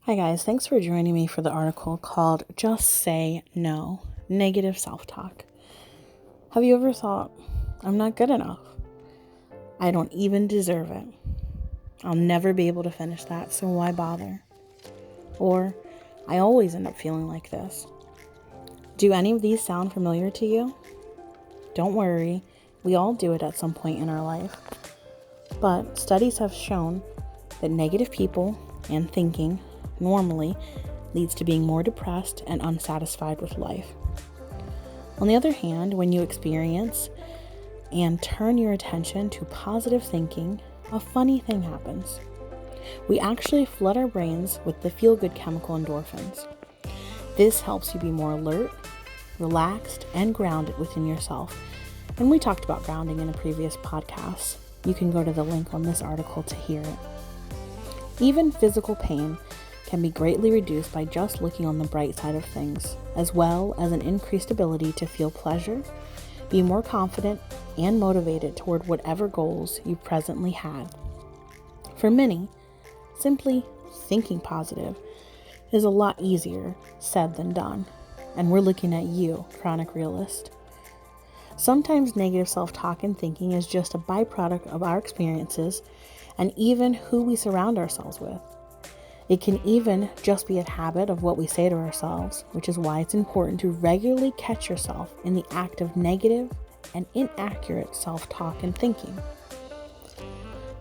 Hi guys, thanks for joining me for the article called Just Say No, Negative Self-Talk. Have you ever thought, I'm not good enough? I don't even deserve it. I'll never be able to finish that, so why bother? Or, I always end up feeling like this. Do any of these sound familiar to you? Don't worry, we all do it at some point in our life. But studies have shown that negative people and thinking normally leads to being more depressed and unsatisfied with life. On the other hand, when you experience and turn your attention to positive thinking, a funny thing happens. We actually flood our brains with the feel-good chemical endorphins. This helps you be more alert, relaxed, and grounded within yourself. And we talked about grounding in a previous podcast. You can go to the link on this article to hear it. Even physical pain can be greatly reduced by just looking on the bright side of things, as well as an increased ability to feel pleasure, be more confident, and motivated toward whatever goals you presently had. For many, simply thinking positive is a lot easier said than done, and we're looking at you, chronic realist. Sometimes negative self-talk and thinking is just a byproduct of our experiences and even who we surround ourselves with. It can even just be a habit of what we say to ourselves, which is why it's important to regularly catch yourself in the act of negative and inaccurate self-talk and thinking.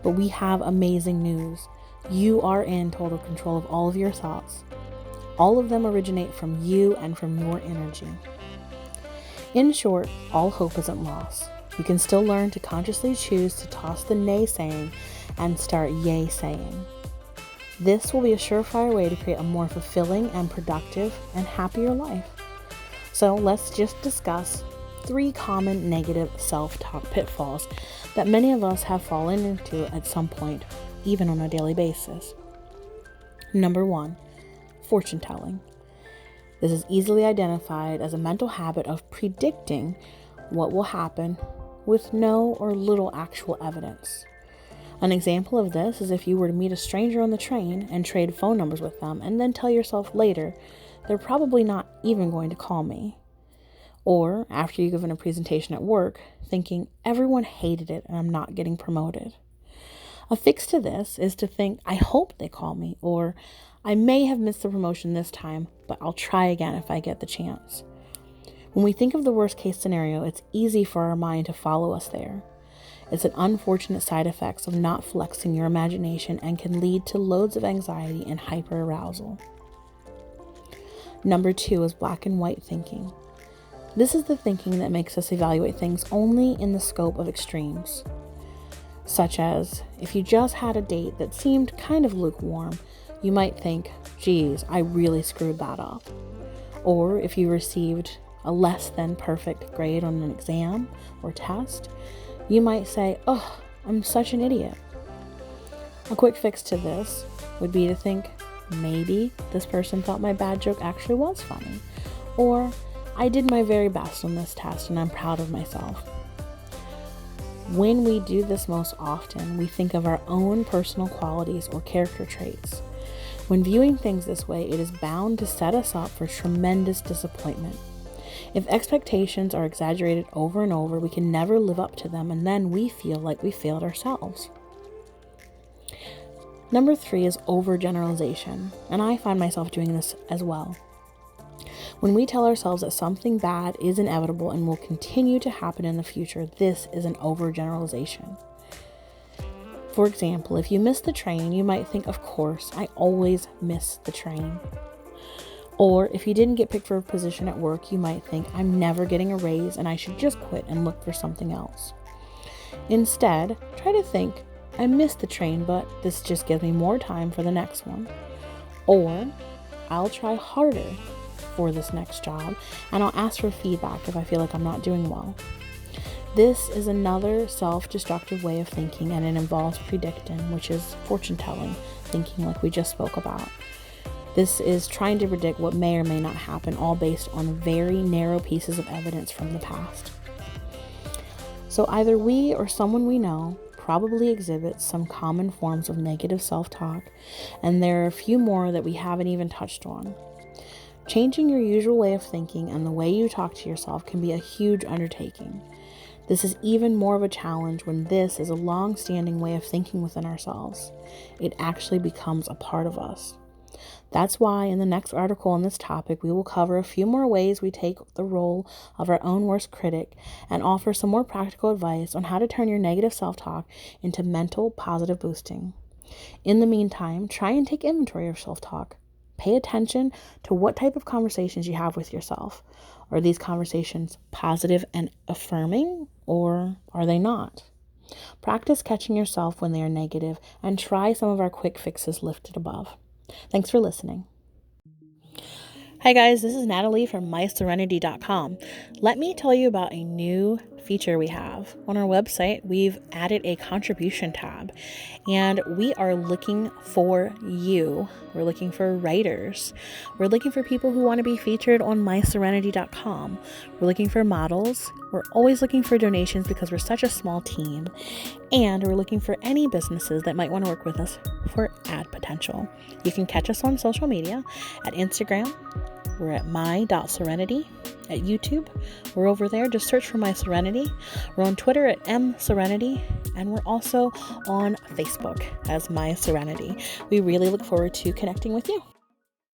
But we have amazing news. You are in total control of all of your thoughts. All of them originate from you and from your energy. In short, all hope isn't lost. You can still learn to consciously choose to toss the naysaying and start yay-saying. This will be a surefire way to create a more fulfilling and productive and happier life. So let's just discuss 3 common negative self-talk pitfalls that many of us have fallen into at some point, even on a daily basis. Number 1, fortune telling. This is easily identified as a mental habit of predicting what will happen with no or little actual evidence. An example of this is if you were to meet a stranger on the train and trade phone numbers with them and then tell yourself later, they're probably not even going to call me. Or after you've given a presentation at work, thinking everyone hated it and I'm not getting promoted. A fix to this is to think, I hope they call me, or I may have missed the promotion this time, but I'll try again if I get the chance. When we think of the worst case scenario, it's easy for our mind to follow us there. It's an unfortunate side effect of not flexing your imagination and can lead to loads of anxiety and hyperarousal. Number 2 is black and white thinking. This is the thinking that makes us evaluate things only in the scope of extremes. Such as, if you just had a date that seemed kind of lukewarm, you might think, geez, I really screwed that up. Or if you received a less than perfect grade on an exam or test, you might say, oh, I'm such an idiot. A quick fix to this would be to think, maybe this person thought my bad joke actually was funny. Or, I did my very best on this test and I'm proud of myself. When we do this most often, we think of our own personal qualities or character traits. When viewing things this way, it is bound to set us up for tremendous disappointment. If expectations are exaggerated over and over, we can never live up to them, and then we feel like we failed ourselves. Number 3 is overgeneralization, and I find myself doing this as well. When we tell ourselves that something bad is inevitable and will continue to happen in the future, this is an overgeneralization. For example, if you miss the train, you might think, of course, I always miss the train. Or if you didn't get picked for a position at work, you might think, I'm never getting a raise and I should just quit and look for something else. Instead, try to think, I missed the train, but this just gives me more time for the next one. Or, I'll try harder for this next job and I'll ask for feedback if I feel like I'm not doing well. This is another self-destructive way of thinking, and it involves predicting, which is fortune telling, thinking like we just spoke about. This is trying to predict what may or may not happen, all based on very narrow pieces of evidence from the past. So either we or someone we know probably exhibit some common forms of negative self-talk, and there are a few more that we haven't even touched on. Changing your usual way of thinking and the way you talk to yourself can be a huge undertaking. This is even more of a challenge when this is a long-standing way of thinking within ourselves. It actually becomes a part of us. That's why in the next article on this topic, we will cover a few more ways we take the role of our own worst critic and offer some more practical advice on how to turn your negative self-talk into mental positive boosting. In the meantime, try and take inventory of self-talk. Pay attention to what type of conversations you have with yourself. Are these conversations positive and affirming, or are they not? Practice catching yourself when they are negative and try some of our quick fixes listed above. Thanks for listening. Hi guys, this is Natali from MySoulrenity.com. Let me tell you about a new feature we have. On our website, we've added a contribution tab, and we are looking for you. We're looking for writers. We're looking for people who want to be featured on MySoulrenity.com. We're looking for models. We're always looking for donations because we're such a small team. And we're looking for any businesses that might want to work with us for ad potential. You can catch us on social media at Instagram. We're at my.soulrenity. At YouTube, we're over there. Just search for MySoulrenity. We're on Twitter at MSoulrenity. And we're also on Facebook as MySoulrenity. We really look forward to connecting with you.